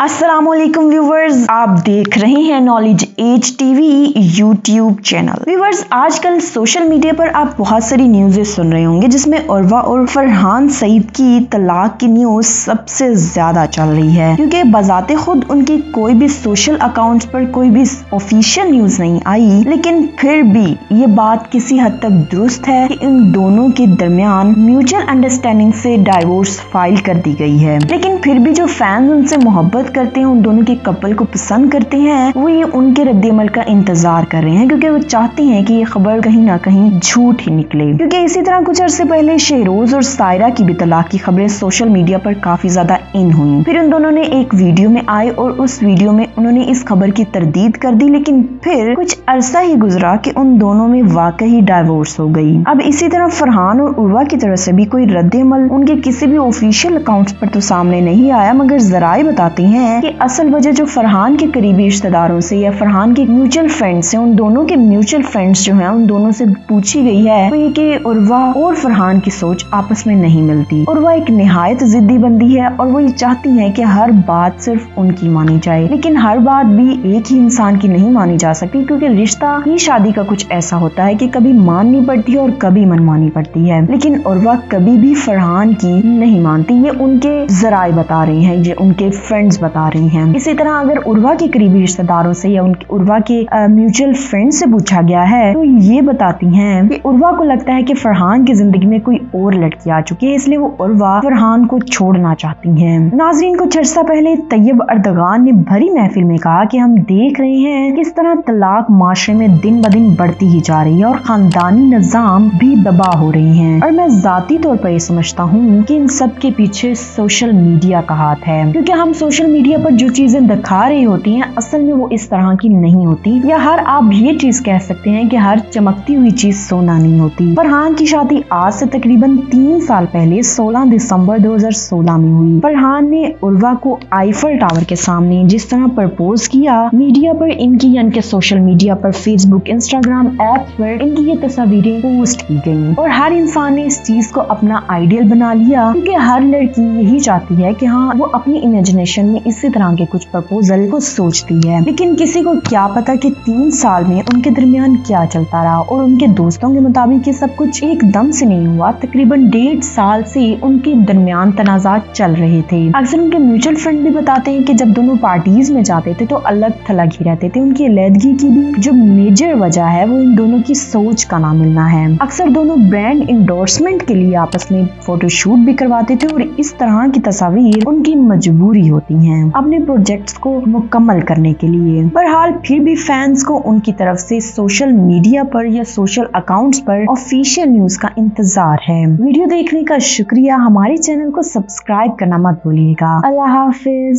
अस्सलामुअलैकुम व्यूवर्स, आप देख रहे हैं knowledge as TV YouTube channel. Viewers, आजकल सोशल मीडिया पर आप बहुत सारी न्यूज़ें सुन रहे होंगे जिसमें उर्वा और फरहान सईद की तलाक की न्यूज़ सबसे ज्यादा चल रही है, क्योंकि बजाते खुद उनकी कोई भी सोशल अकाउंट्स पर कोई भी ऑफिशियल न्यूज़ नहीं आई, लेकिन फिर भी ये बात किसी हद तक दुरुस्त है कि इन दोनों के दरमियान म्यूचुअल अंडरस्टैंडिंग से डाइवोर्स फाइल कर दी गई है। लेकिन फिर भी जो फैंस उनसे मोहब्बत करते हैं, उन दोनों के कपल को पसंद करते हैं, वो ये उनके रद्द-ए-अमल का इंतजार कर रहे हैं, क्योंकि वो चाहते हैं कि ये खबर कहीं ना कहीं झूठ ही निकले। क्योंकि इसी तरह कुछ अरसे पहले शहरोज और सायरा की भी तलाक की खबरें सोशल मीडिया पर काफी ज्यादा इन हुई। फिर उन दोनों ने एक वीडियो में आए और उस वीडियो में उन्होंने इस खबर की तरदीद कर दी, लेकिन फिर कुछ अरसा ही गुजरा कि उन दोनों में वाकई डाइवोर्स हो गई। अब इसी तरह फरहान और उर्वा की तरफ से भी कोई रद्द-ए-अमल उनके किसी भी ऑफिशियल अकाउंट्स पर तो सामने नहीं आया, मगर जराए बताती हैं कि असल वजह जो फरहान के करीबी रिश्तेदारों से या फरहान के म्यूचुअल फ्रेंड्स से, उन दोनों के म्यूचुअल फ्रेंड्स जो हैं उन दोनों से पूछी गई है, तो ये कि उर्वा और फरहान की सोच आपस में नहीं मिलती। उर्वा एक निहायत जिद्दी बंदी है और वो ये चाहती है कि हर बात सिर्फ उनकी मानी जाए, लेकिन हर बात भी एक ही इंसान की नहीं मानी जा सकती, क्योंकि रिश्ता ही शादी का कुछ ऐसा होता है कि कभी माननी पड़ती है और कभी मनमानी पड़ती है। लेकिन उर्वा कभी भी फरहान की नहीं मानती, ये उनके जराए बता रही हैं, ये उनके फ्रेंड्स बता रही हैं। इसी तरह अगर उर्वा के करीबी रिश्तेदारों से या उर्वा के म्यूचुअल फ्रेंड से पूछा गया है, तो ये बताती हैं कि उर्वा को लगता है कि फरहान की जिंदगी में कोई और लड़की आ चुकी है, इसलिए वो उर्वा फरहान को छोड़ना चाहती हैं। नाजरीन, कुछ अर्सा पहले तैयब अर्दगान ने भरी महफिल में कहा कि हम देख रहे हैं किस तरह तलाक माशरे में दिन ब दिन बढ़ती ही जा रही है और खानदानी निजाम भी तबाह हो रही हैं, और मैं जाती तौर पर ये समझता हूँ कि इन सब के पीछे सोशल मीडिया का हाथ है, क्योंकि हम सोशल मीडिया पर जो चीजें दिखा रही होती हैं असल में वो इस तरह की नहीं होती, या आप ये चीज कह सकते हैं कि हर चमकती हुई चीज सोना नहीं होती। फरहान की शादी आज से तकरीबन 3 साल पहले 16 दिसंबर 2016 में हुई। फरहान ने उर्वा को आईफल टावर के सामने जिस तरह प्रपोज किया, मीडिया पर इनकी यानी कि सोशल मीडिया पर फेसबुक, इंस्टाग्राम ऐप पर इनकी ये तस्वीरें पोस्ट की गयी, और हर इंसान ने इस चीज को अपना आइडियल बना लिया, क्योंकि हर लड़की यही चाहती है कि हाँ वो अपनी इमेजिनेशन में इसी तरह के कुछ प्रपोजल को सोचती है। लेकिन किसी को क्या पता कि 3 साल में उनके दरमियान क्या चलता रहा, और उनके दोस्तों के मुताबिक ये सब कुछ एकदम से नहीं हुआ। तकरीबन 1.5 साल से उनके दरमियान तनाज़ात चल रहे थे। अक्सर उनके म्यूचुअल फ्रेंड भी बताते हैं कि जब दोनों पार्टीज में जाते थे तो अलग थलग ही रहते थे। उनकी अलहदगी की भी जो मेजर वजह है वो इन दोनों की सोच का ना मिलना है। अक्सर दोनों ब्रांड इंडोर्समेंट के लिए आपस में फोटोशूट भी करवाते थे, और इस तरह की तस्वीर उनकी मजबूरी होती है अपने प्रोजेक्ट्स को मुकम्मल करने के लिए। बहरहाल फिर भी फैंस को उनकी तरफ से सोशल मीडिया पर या सोशल अकाउंट्स पर ऑफिशियल न्यूज का इंतजार है। वीडियो देखने का शुक्रिया। हमारे चैनल को सब्सक्राइब करना मत भूलिएगा। अल्लाह हाफिज।